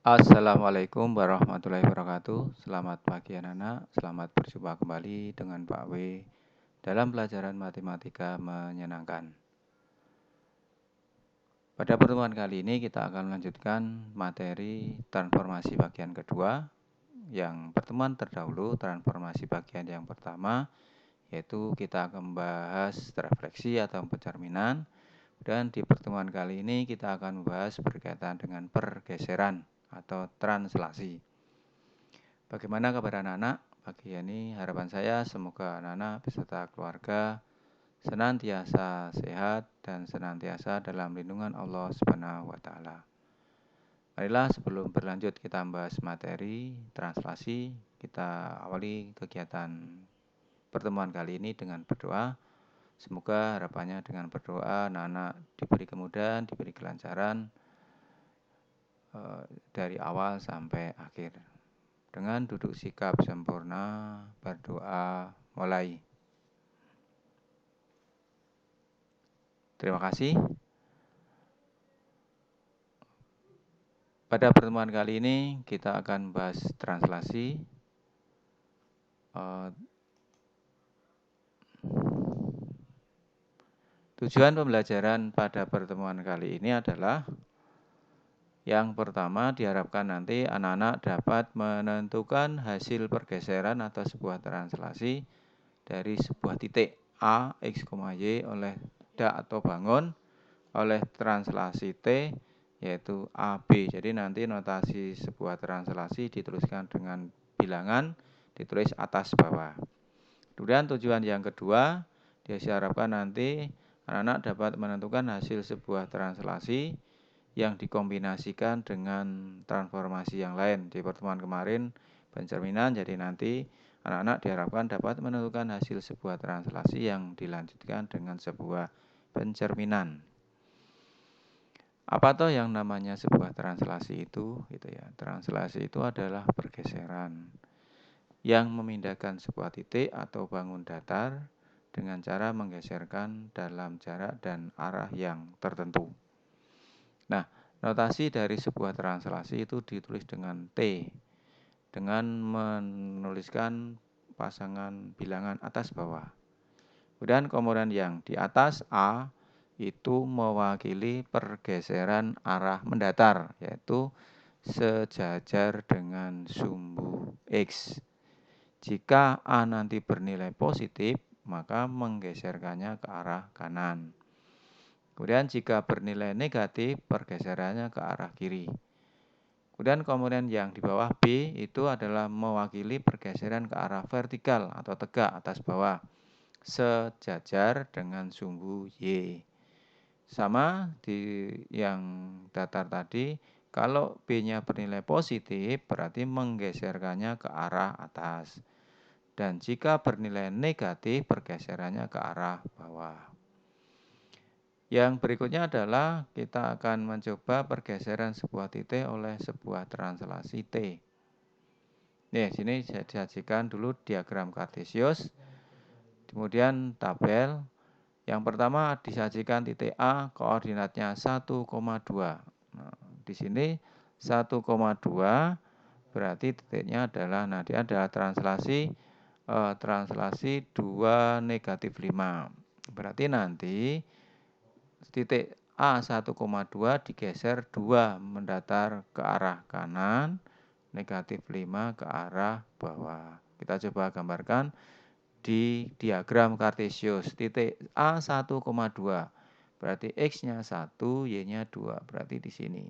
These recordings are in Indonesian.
Assalamualaikum warahmatullahi wabarakatuh. Selamat pagi anak-anak, selamat berjumpa kembali dengan Pak W dalam pelajaran matematika menyenangkan. Pada pertemuan kali ini kita akan melanjutkan materi transformasi bagian kedua. Yang pertemuan terdahulu, transformasi bagian yang pertama, yaitu kita akan membahas refleksi atau pencerminan. Dan di pertemuan kali ini kita akan membahas berkaitan dengan pergeseran atau translasi. Bagaimana kabar anak-anak? Pagi ini harapan saya semoga anak-anak beserta keluarga senantiasa sehat dan senantiasa dalam lindungan Allah Subhanahu wa taala. Marilah sebelum berlanjut kita membahas materi translasi, kita awali kegiatan pertemuan kali ini dengan berdoa. Semoga harapannya dengan berdoa anak-anak diberi kemudahan, diberi kelancaran dari awal sampai akhir. Dengan duduk sikap sempurna, berdoa mulai. Terima kasih. Pada pertemuan kali ini kita akan bahas translasi. Tujuan pembelajaran pada pertemuan kali ini adalah yang pertama, diharapkan nanti anak-anak dapat menentukan hasil pergeseran atau sebuah translasi dari sebuah titik A, X, Y oleh dak atau bangun oleh translasi T yaitu AB. Jadi nanti notasi sebuah translasi dituliskan dengan bilangan, ditulis atas bawah. Kemudian tujuan yang kedua, diharapkan nanti anak-anak dapat menentukan hasil sebuah translasi yang dikombinasikan dengan transformasi yang lain. Di pertemuan kemarin pencerminan, jadi nanti anak-anak diharapkan dapat menentukan hasil sebuah translasi yang dilanjutkan dengan sebuah pencerminan. Apa toh yang namanya sebuah translasi itu? Gitu ya. Translasi itu adalah pergeseran yang memindahkan sebuah titik atau bangun datar dengan cara menggeserkan dalam jarak dan arah yang tertentu. Nah, notasi dari sebuah translasi itu ditulis dengan T, dengan menuliskan pasangan bilangan atas bawah. Kemudian yang di atas A itu mewakili pergeseran arah mendatar, yaitu sejajar dengan sumbu X. Jika A nanti bernilai positif, maka menggeserkannya ke arah kanan. Kemudian jika bernilai negatif, pergeserannya ke arah kiri. Kemudian yang di bawah B itu adalah mewakili pergeseran ke arah vertikal atau tegak atas bawah, sejajar dengan sumbu Y. Sama di yang datar tadi, kalau B-nya bernilai positif, berarti menggeserkannya ke arah atas. Dan jika bernilai negatif, pergeserannya ke arah bawah. Yang berikutnya adalah kita akan mencoba pergeseran sebuah titik oleh sebuah translasi T. Nih, sini saya disajikan dulu diagram kartesius, kemudian tabel. Yang pertama disajikan titik A, koordinatnya 1,2. Nah, di sini 1,2 berarti titiknya adalah, dia adalah translasi 2 negatif 5. Berarti nanti titik A 1,2 digeser 2 mendatar ke arah kanan, negatif 5 ke arah bawah. Kita coba gambarkan di diagram kartesius. Titik A 1,2 berarti X-nya 1, Y-nya 2, berarti di sini.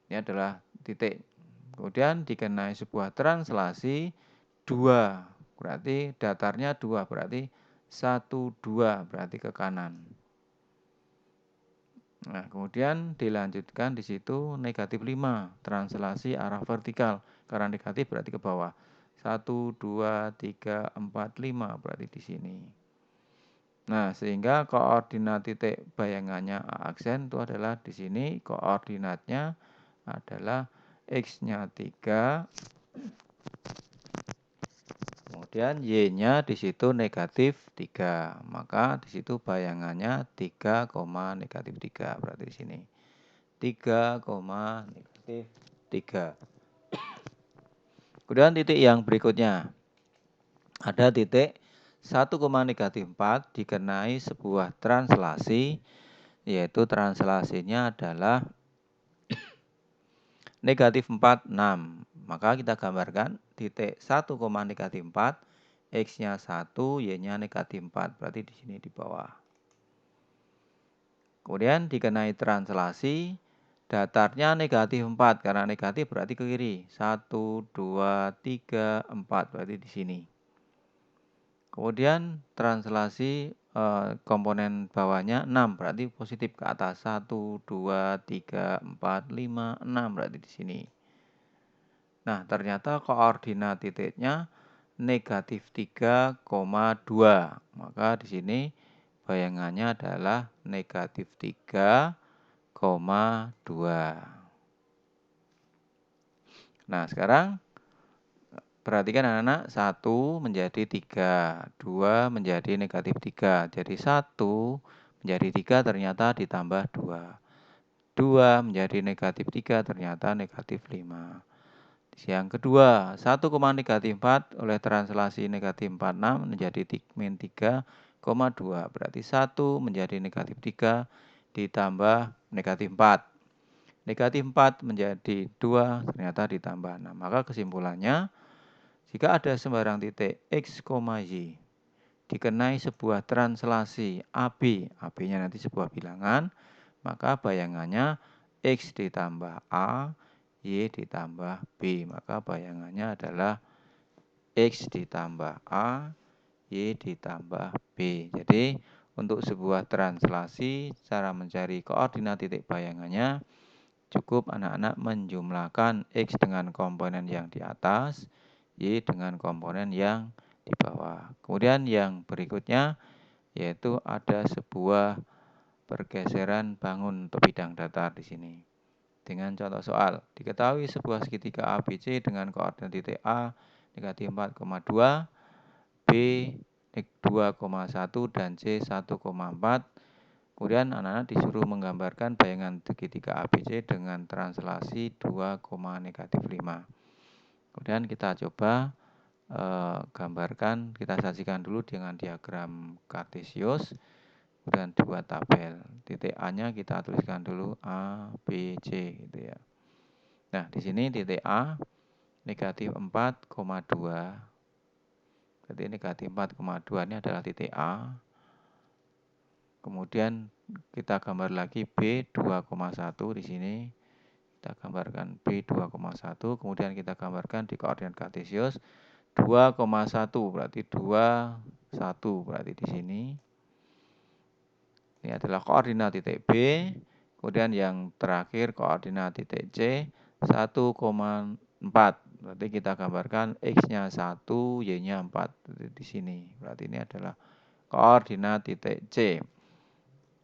Ini adalah titik. Kemudian dikenai sebuah translasi 2, berarti datarnya 2, berarti 1, 2, berarti ke kanan. Nah, kemudian dilanjutkan di situ negatif 5, translasi arah vertikal. Karena negatif berarti ke bawah. 1, 2, 3, 4, 5, berarti di sini. Nah, sehingga koordinat titik bayangannya A aksen itu adalah di sini, koordinatnya adalah X-nya 3, kemudian Y-nya di situ negatif 3. Maka di situ bayangannya 3, negatif 3, berarti di sini. 3, negatif positif 3. Kemudian titik yang berikutnya. Ada titik 1,-4 dikenai sebuah translasi, yaitu translasinya adalah negatif 4, 6. Maka kita gambarkan titik 1,-4, X-nya 1, Y-nya negatif 4. Berarti di sini di bawah. Kemudian dikenai translasi, datarnya negatif 4. Karena negatif berarti ke kiri. 1, 2, 3, 4. Berarti di sini. Kemudian translasi komponen bawahnya 6. Berarti positif ke atas. 1, 2, 3, 4, 5, 6. Berarti di sini. Nah, ternyata koordinat titiknya negatif 3,2. Maka di sini bayangannya adalah negatif 3,2. Nah, sekarang perhatikan anak-anak, 1 menjadi 3, 2 menjadi negatif 3. Jadi 1 menjadi 3 ternyata ditambah 2. 2 menjadi negatif 3 ternyata negatif 5. Yang kedua, 1,-4 oleh translasi negatif 46 menjadi min 3,2. Berarti 1 menjadi negatif 3 ditambah negatif 4. Negatif 4 menjadi 2 ternyata ditambah 6. Maka kesimpulannya, jika ada sembarang titik X, Y dikenai sebuah translasi AB, AB-nya nanti sebuah bilangan, maka bayangannya X ditambah A, Y ditambah B. Maka bayangannya adalah X ditambah A, Y ditambah B. Jadi, untuk sebuah translasi, cara mencari koordinat titik bayangannya, cukup anak-anak menjumlahkan X dengan komponen yang di atas, Y dengan komponen yang di bawah. Kemudian yang berikutnya, yaitu ada sebuah pergeseran bangun untuk bidang datar di sini. Dengan contoh soal, diketahui sebuah segitiga ABC dengan koordinat titik A negatif 4,2, B 2,1 dan C 1,4. Kemudian anak-anak disuruh menggambarkan bayangan segitiga ABC dengan translasi 2, negatif 5. Kemudian kita coba gambarkan, kita sajikan dulu dengan diagram kartesius. Kemudian 2 tabel. Titik A-nya kita tuliskan dulu A, B, C gitu ya. Nah, di sini titik A negatif 4,2. Berarti negatif 4,2 ini adalah titik A. Kemudian kita gambar lagi B 2,1 di sini. Kita gambarkan B 2,1. Kemudian kita gambarkan di koordinat kartesius 2,1 berarti 2, 1 berarti di sini. Ini adalah koordinat titik B. Kemudian yang terakhir koordinat titik C 1,4. Berarti kita gambarkan X-nya 1, Y-nya 4 di sini. Berarti ini adalah koordinat titik C.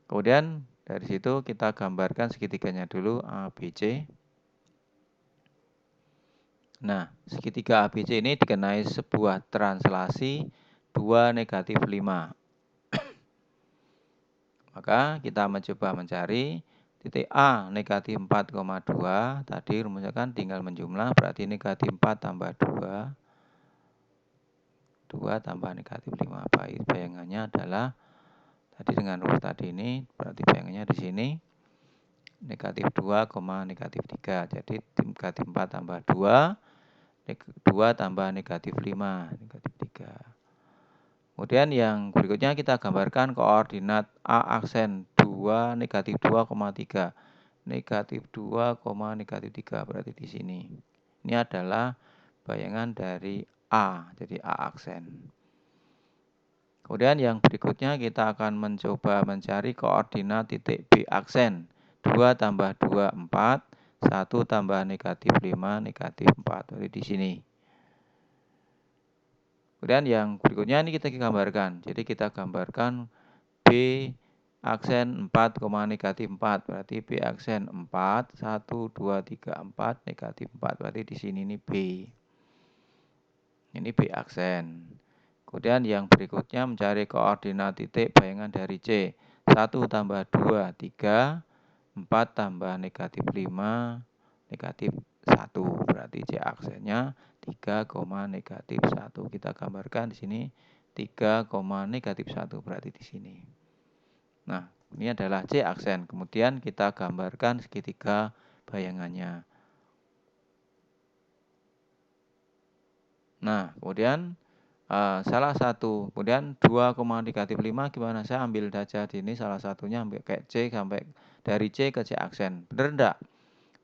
Kemudian dari situ kita gambarkan segitiganya dulu ABC. Nah, segitiga ABC ini dikenai sebuah translasi 2, negatif 5. Maka kita mencoba mencari titik A negatif 4,2. Tadi rumusnya kan tinggal menjumlah, berarti negatif 4 tambah 2. 2 tambah negatif 5. Bayangannya adalah, tadi dengan rumus tadi ini, berarti bayangannya di sini negatif 2, negatif 3. Jadi negatif 4 tambah 2, 2 tambah negatif 5, negatif 3. Kemudian yang berikutnya kita gambarkan koordinat A aksen 2, negatif 2,3. Negatif 2, negatif 3 berarti di sini. Ini adalah bayangan dari A, jadi A aksen. Kemudian yang berikutnya kita akan mencoba mencari koordinat titik B aksen. 2 tambah 2, 4. 1 tambah negatif 5, negatif 4. Berarti di sini. Kemudian yang berikutnya ini kita gambarkan. Jadi kita gambarkan B aksen 4, negatif 4. Berarti B aksen 4, 1, 2, 3, 4, negatif 4. Berarti di sini ini B. Ini B aksen. Kemudian yang berikutnya mencari koordinat titik bayangan dari C. 1 tambah 2, 3. 4 tambah negatif 5, negatif 1. Berarti C aksennya 3, negatif 1. Kita gambarkan di sini 3, negatif 1 berarti di sini. Nah, ini adalah C aksen. Kemudian kita gambarkan segitiga bayangannya. Nah, kemudian salah satu, kemudian 2, negatif 5 gimana? Saya ambil saja di ini salah satunya ambil kayak C sampai dari C ke C aksen. Benar enggak?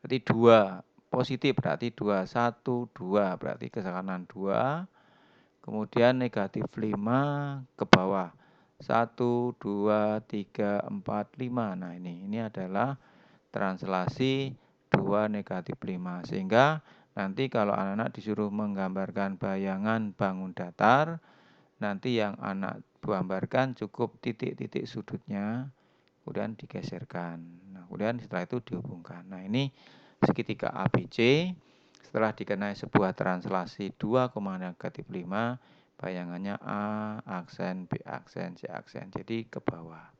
Berarti 2 positif berarti 2, 1, 2 berarti ke kanan 2. Kemudian negatif 5 ke bawah. 1, 2, 3, 4, 5. Nah, ini adalah translasi 2 negatif 5. Sehingga nanti kalau anak-anak disuruh menggambarkan bayangan bangun datar, nanti yang anak gambarkan cukup titik-titik sudutnya, kemudian digeserkan. Nah, kemudian setelah itu dihubungkan. Nah, ini segitiga ABC. Setelah dikenai sebuah translasi 2, negatif 5, bayangannya A, aksen, B aksen, C aksen. Jadi ke bawah.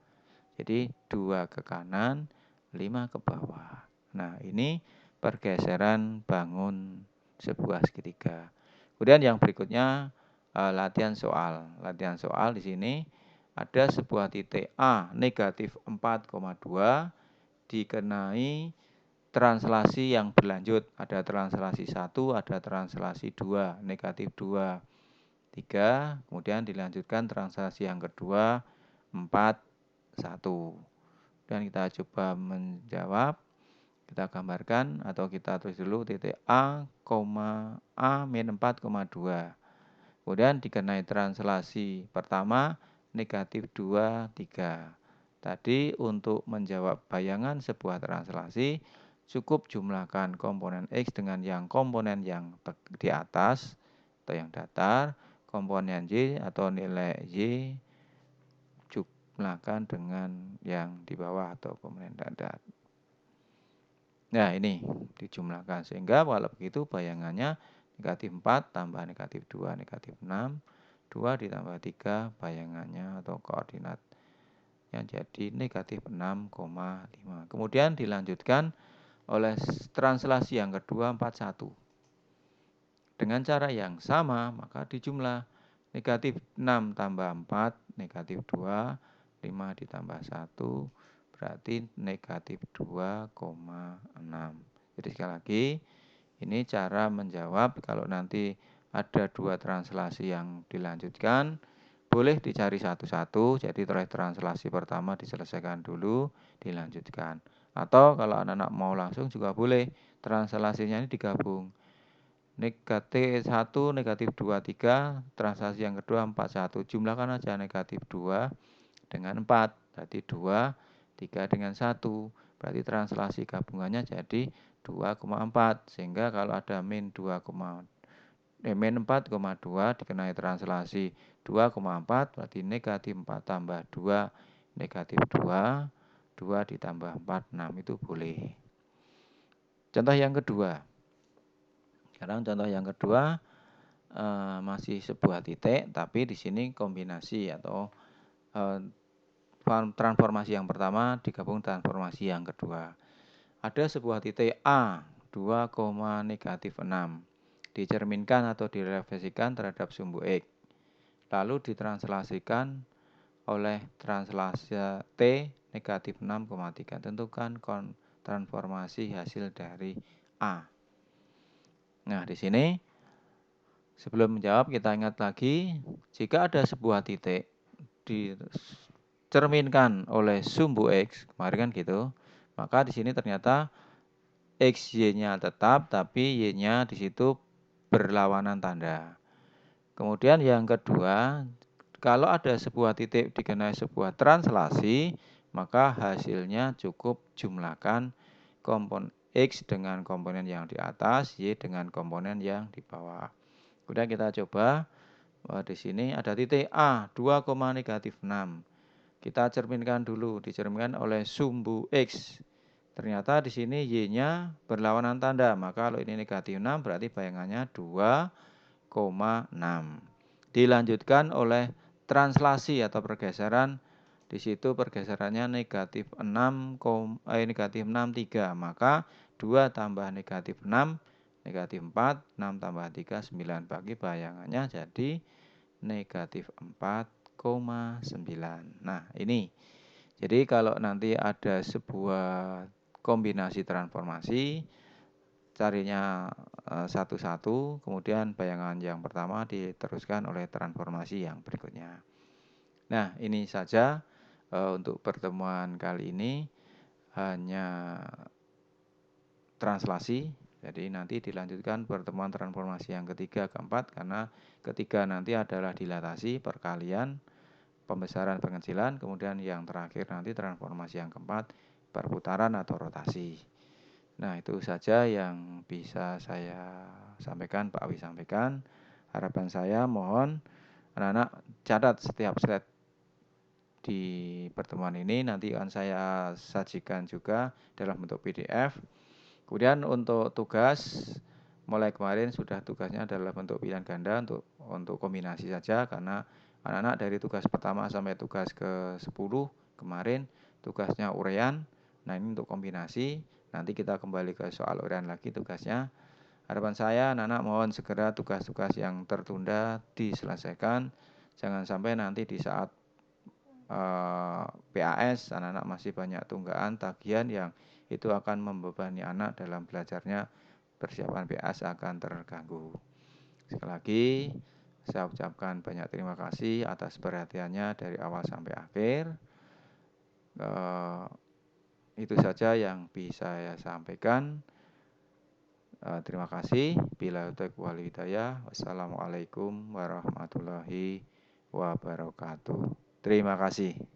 Jadi 2 ke kanan, 5 ke bawah. Nah, ini pergeseran bangun sebuah segitiga. Kemudian yang berikutnya latihan soal. Latihan soal di sini ada sebuah titik A negatif 4,2 dikenai translasi yang berlanjut. Ada translasi 1, ada translasi 2, negatif 2, 3. Kemudian dilanjutkan translasi yang kedua 4, 1. Dan kita coba menjawab. Kita gambarkan atau kita tulis dulu titik A, min 4,2. Kemudian dikenai translasi pertama negatif 2, 3. Tadi untuk menjawab bayangan sebuah translasi cukup jumlahkan komponen X dengan yang komponen yang di atas atau yang datar, komponen Y atau nilai Y jumlahkan dengan yang di bawah atau komponen datar. Nah, ini dijumlahkan sehingga kalau begitu bayangannya negatif 4 tambah negatif 2, negatif 6, 2 ditambah 3 bayangannya atau koordinat yang jadi negatif 6,5. Kemudian dilanjutkan oleh translasi yang kedua 41. Dengan cara yang sama, maka dijumlah negatif 6 tambah 4, negatif 2, 5 ditambah 1, berarti negatif 2,6. Jadi sekali lagi, ini cara menjawab kalau nanti ada dua translasi yang dilanjutkan, boleh dicari satu-satu, jadi translasi pertama diselesaikan dulu, dilanjutkan. Atau kalau anak-anak mau langsung juga boleh, translasinya ini digabung. Negatif 1, negatif 2, 3, translasi yang kedua 4, 1. Jumlahkan aja negatif 2 dengan 4, berarti 2, 3 dengan 1. Berarti translasi gabungannya jadi 2,4. Sehingga kalau ada min 4,2 dikenai translasi 2,4 berarti negatif 4 tambah 2 negatif 2, 2 ditambah 4, 6 itu boleh. Contoh yang kedua. Sekarang contoh yang kedua masih sebuah titik tapi di sini kombinasi atau transformasi yang pertama digabung transformasi yang kedua. Ada sebuah titik A 2, negatif 6 dicerminkan atau direfleksikan terhadap sumbu X. Lalu ditranslasikan oleh translasi T negatif 6,3. Tentukan transformasi hasil dari A. Nah, di sini sebelum menjawab kita ingat lagi, jika ada sebuah titik dicerminkan oleh sumbu X, kemarin kan gitu, maka di sini ternyata X, Y-nya tetap, tapi Y-nya di situ berlawanan tanda. Kemudian yang kedua, kalau ada sebuah titik dikenai sebuah translasi, maka hasilnya cukup jumlahkan komponen X dengan komponen yang di atas, Y dengan komponen yang di bawah. Kemudian kita coba, di sini ada titik A, 2, negatif 6. Kita cerminkan dulu, dicerminkan oleh sumbu X. Ternyata di sini Y-nya berlawanan tanda, maka kalau ini negatif 6 berarti bayangannya 2,6. Dilanjutkan oleh translasi atau pergeseran. Di situ pergeserannya negatif 6, negatif 6, 3. Maka 2 tambah negatif 6, negatif 4, 6 tambah 3, 9. Bagi bayangannya jadi negatif 4,9. Nah, ini. Jadi kalau nanti ada sebuah kombinasi transformasi, carinya satu-satu, kemudian bayangan yang pertama diteruskan oleh transformasi yang berikutnya. Nah, ini saja untuk pertemuan kali ini, hanya translasi. Jadi nanti dilanjutkan pertemuan transformasi yang ketiga, keempat, karena ketiga nanti adalah dilatasi, perkalian, pembesaran, pengecilan, kemudian yang terakhir nanti transformasi yang keempat, perputaran atau rotasi. Nah, itu saja yang bisa saya sampaikan, Pak Awi sampaikan. Harapan saya mohon anak-anak catat setiap slide di pertemuan ini, nanti akan saya sajikan juga dalam bentuk PDF. Kemudian untuk tugas, mulai kemarin sudah tugasnya adalah bentuk pilihan ganda untuk kombinasi saja, karena anak-anak dari tugas pertama sampai tugas ke-10 kemarin tugasnya uraian. Nah, ini untuk kombinasi. Nanti kita kembali ke soal uraian lagi tugasnya. Harapan saya anak-anak mohon segera tugas-tugas yang tertunda diselesaikan. Jangan sampai nanti di saat PAS anak-anak masih banyak tunggaan tagihan yang itu akan membebani anak dalam belajarnya, persiapan PAS akan terganggu. Sekali lagi saya ucapkan banyak terima kasih atas perhatiannya dari awal sampai akhir. Itu saja yang bisa saya sampaikan. Terima kasih. Bila taufiq wal hidayah. Wassalamualaikum warahmatullahi wabarakatuh. Terima kasih.